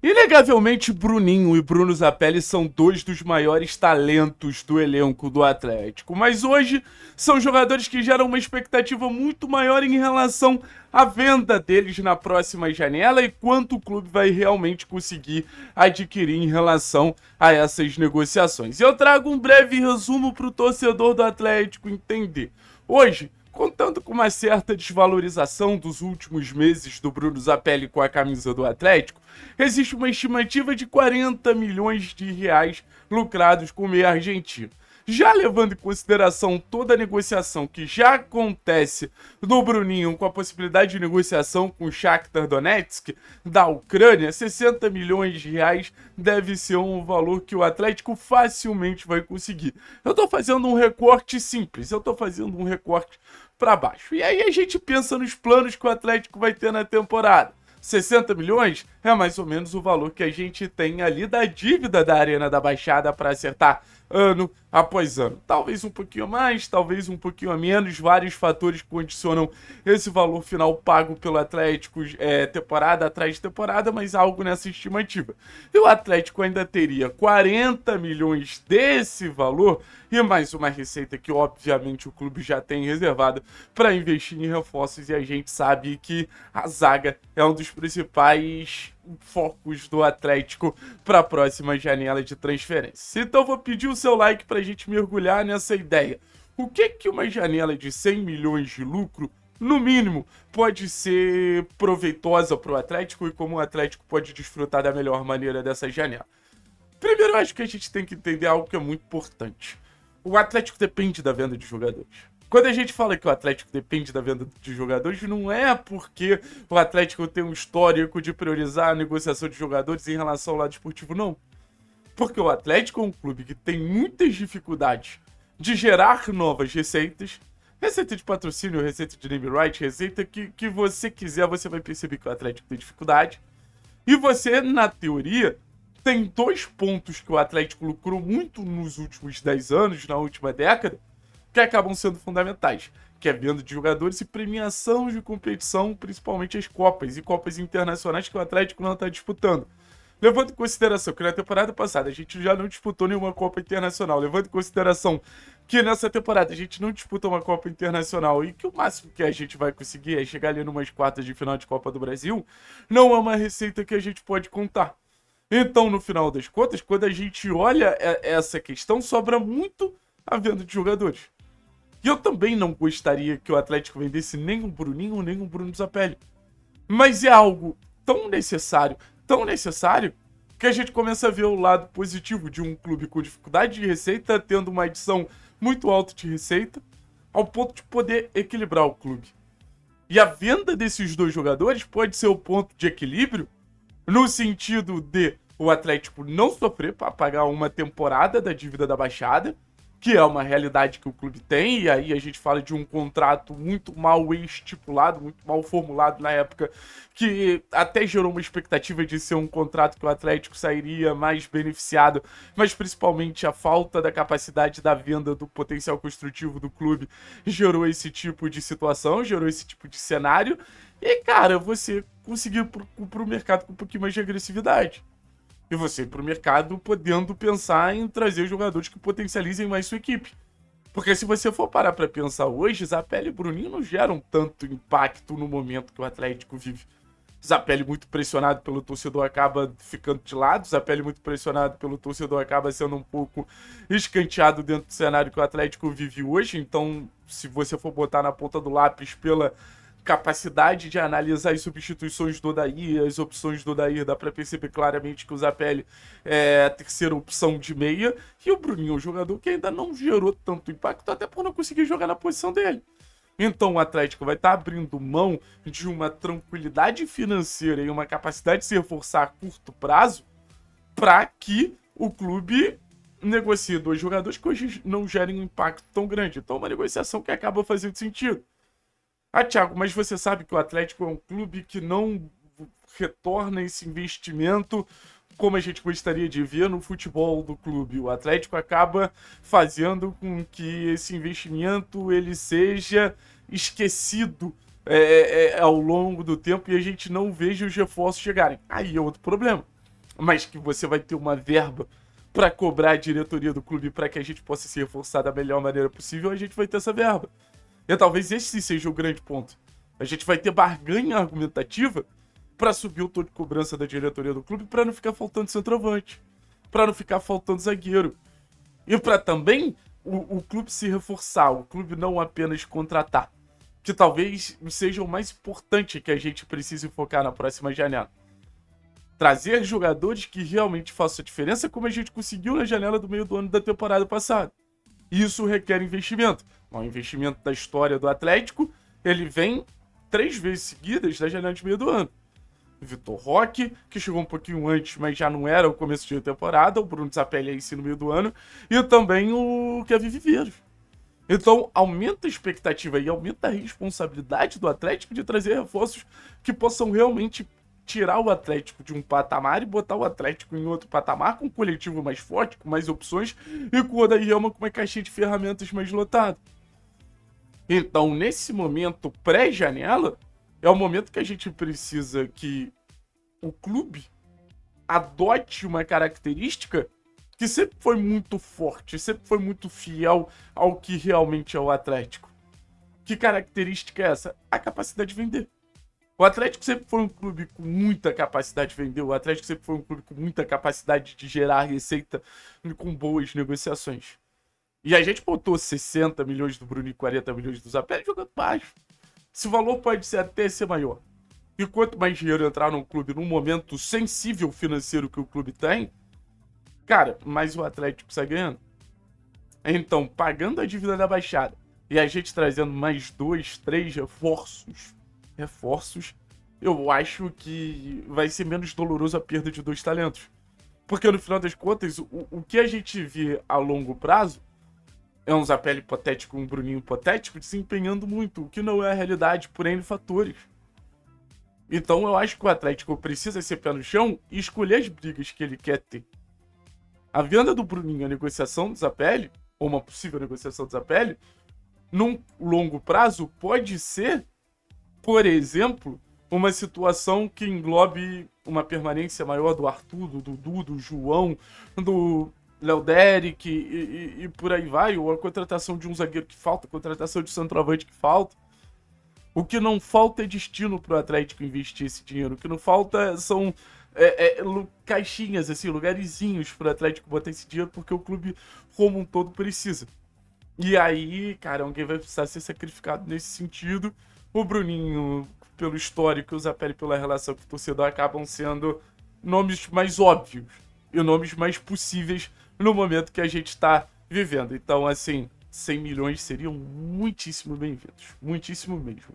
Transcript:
Inegavelmente, Bruninho e Bruno Zapelli são dois dos maiores talentos do elenco do Atlético, mas hoje são jogadores que geram uma expectativa muito maior em relação à venda deles na próxima janela e quanto o clube vai realmente conseguir adquirir em relação a essas negociações. Eu trago um breve resumo para o torcedor do Atlético entender. Hoje, contando com uma certa desvalorização dos últimos meses do Bruno Zapelli com a camisa do Atlético, existe uma estimativa de 40 milhões de reais lucrados com o meio argentino. Já levando em consideração toda a negociação que já acontece do Bruninho com a possibilidade de negociação com o Shakhtar Donetsk da Ucrânia, 60 milhões de reais deve ser um valor que o Atlético facilmente vai conseguir. Eu tô fazendo um recorte simples, eu tô fazendo um recorte para baixo. E aí a gente pensa nos planos que o Atlético vai ter na temporada. 60 milhões é mais ou menos o valor que a gente tem ali da dívida da Arena da Baixada para acertar ano após ano. Talvez um pouquinho mais, talvez um pouquinho a menos, vários fatores condicionam esse valor final pago pelo Atlético temporada atrás de temporada, mas algo nessa estimativa. E o Atlético ainda teria 40 milhões desse valor e mais uma receita que obviamente o clube já tem reservada para investir em reforços, e a gente sabe que a zaga é um dos principais focos do Atlético para a próxima janela de transferência. Então vou pedir o seu like para a gente mergulhar nessa ideia. O que uma janela de 100 milhões de lucro, no mínimo, pode ser proveitosa para o Atlético e como o Atlético pode desfrutar da melhor maneira dessa janela? Primeiro, eu acho que a gente tem que entender algo que é muito importante. O Atlético depende da venda de jogadores. Quando a gente fala que o Atlético depende da venda de jogadores, não é porque o Atlético tem um histórico de priorizar a negociação de jogadores em relação ao lado esportivo, não. Porque o Atlético é um clube que tem muitas dificuldades de gerar novas receitas. Receita de patrocínio, receita de name right, receita que você quiser, você vai perceber que o Atlético tem dificuldade. E você, na teoria, tem dois pontos que o Atlético lucrou muito nos últimos 10 anos, na última década, que acabam sendo fundamentais, que é venda de jogadores e premiação de competição, principalmente as Copas e Copas internacionais que o Atlético não está disputando. Levando em consideração que na temporada passada a gente já não disputou nenhuma Copa Internacional, levando em consideração que nessa temporada a gente não disputa uma Copa Internacional e que o máximo que a gente vai conseguir é chegar ali numas quartas de final de Copa do Brasil, não é uma receita que a gente pode contar. Então, no final das contas, quando a gente olha essa questão, sobra muito a venda de jogadores. E eu também não gostaria que o Atlético vendesse nem um Bruninho, nem um Bruno Zapelli. Mas é algo tão necessário, que a gente começa a ver o lado positivo de um clube com dificuldade de receita, tendo uma adição muito alta de receita, ao ponto de poder equilibrar o clube. E a venda desses dois jogadores pode ser o ponto de equilíbrio, no sentido de o Atlético não sofrer para pagar uma temporada da dívida da Baixada, que é uma realidade que o clube tem, e aí a gente fala de um contrato muito mal estipulado, muito mal formulado na época, que até gerou uma expectativa de ser um contrato que o Atlético sairia mais beneficiado, mas principalmente a falta da capacidade da venda do potencial construtivo do clube gerou esse tipo de situação, gerou esse tipo de cenário, e cara, você conseguiu ir pro mercado com um pouquinho mais de agressividade. E você ir pro mercado podendo pensar em trazer jogadores que potencializem mais sua equipe. Porque se você for parar pra pensar hoje, Zapelli e Bruninho não geram tanto impacto no momento que o Atlético vive. Zapelli muito pressionado pelo torcedor acaba ficando de lado, Zapelli muito pressionado pelo torcedor acaba sendo um pouco escanteado dentro do cenário que o Atlético vive hoje. Então, se você for botar na ponta do lápis pela capacidade de analisar as substituições do Odair, as opções do Odair, dá pra perceber claramente que o Zapelli é a terceira opção de meia, e o Bruninho é um jogador que ainda não gerou tanto impacto, até por não conseguir jogar na posição dele. Então o Atlético vai estar abrindo mão de uma tranquilidade financeira e uma capacidade de se reforçar a curto prazo para que o clube negocie dois jogadores que hoje não gerem um impacto tão grande. Então é uma negociação que acaba fazendo sentido. Ah, Thiago, mas você sabe que o Atlético é um clube que não retorna esse investimento como a gente gostaria de ver no futebol do clube. O Atlético acaba fazendo com que esse investimento ele seja esquecido ao longo do tempo e a gente não veja os reforços chegarem. Aí é outro problema. mas que você vai ter uma verba para cobrar a diretoria do clube para que a gente possa se reforçar da melhor maneira possível, a gente vai ter essa verba. E talvez esse seja o grande ponto. A gente vai ter barganha argumentativa para subir o tom de cobrança da diretoria do clube para não ficar faltando centroavante, para não ficar faltando zagueiro. E para também o clube se reforçar, o clube não apenas contratar, que talvez seja o mais importante que a gente precise focar na próxima janela. Trazer jogadores que realmente façam a diferença, como a gente conseguiu na janela do meio do ano da temporada passada. Isso requer investimento. O investimento da história do Atlético, ele vem 3 vezes seguidas da janela de meio do ano. Vitor Roque, que chegou um pouquinho antes, mas já não era o começo de temporada, o Bruno Zapelli aí sim no meio do ano, e também o Kevin Viveiros. Então, aumenta a expectativa e aumenta a responsabilidade do Atlético de trazer reforços que possam realmente tirar o Atlético de um patamar e botar o Atlético em outro patamar, com um coletivo mais forte, com mais opções e com o Odair Helma com uma caixinha de ferramentas mais lotada. Então, nesse momento pré-janela, é o momento que a gente precisa que o clube adote uma característica que sempre foi muito forte, sempre foi muito fiel ao que realmente é o Atlético. Que característica é essa? A capacidade de vender. O Atlético sempre foi um clube com muita capacidade de vender, o Atlético sempre foi um clube com muita capacidade de gerar receita com boas negociações. E a gente botou 60 milhões do Bruno e 40 milhões do Zapelli jogando baixo. Esse valor pode até ser maior. E quanto mais dinheiro entrar num clube num momento sensível financeiro que o clube tem, cara, mais o Atlético sai ganhando. Então, pagando a dívida da Baixada e a gente trazendo mais 2, 3 reforços, eu acho que vai ser menos doloroso a perda de 2 talentos. Porque no final das contas, o que a gente vê a longo prazo é um Zapelli hipotético, um Bruninho hipotético, desempenhando muito, o que não é a realidade por N fatores. Então eu acho que o Atlético precisa ser pé no chão e escolher as brigas que ele quer ter. A venda do Bruninho, a negociação do Zapelli, ou uma possível negociação do Zapelli, num longo prazo, pode ser, por exemplo, uma situação que englobe uma permanência maior do Arthur, do Dudu, do João, do Léo Derek e por aí vai, ou a contratação de um zagueiro que falta, a contratação de centroavante que falta. O que não falta é destino para o Atlético investir esse dinheiro. O que não falta são caixinhas, assim, lugarzinhos para o Atlético botar esse dinheiro, porque o clube como um todo precisa. E aí, cara, alguém vai precisar ser sacrificado nesse sentido. O Bruninho, pelo histórico, e o Zapelli pela relação com o torcedor, acabam sendo nomes mais óbvios e nomes mais possíveis no momento que a gente está vivendo. Então, assim, 100 milhões seriam muitíssimo bem-vindos. Muitíssimo mesmo.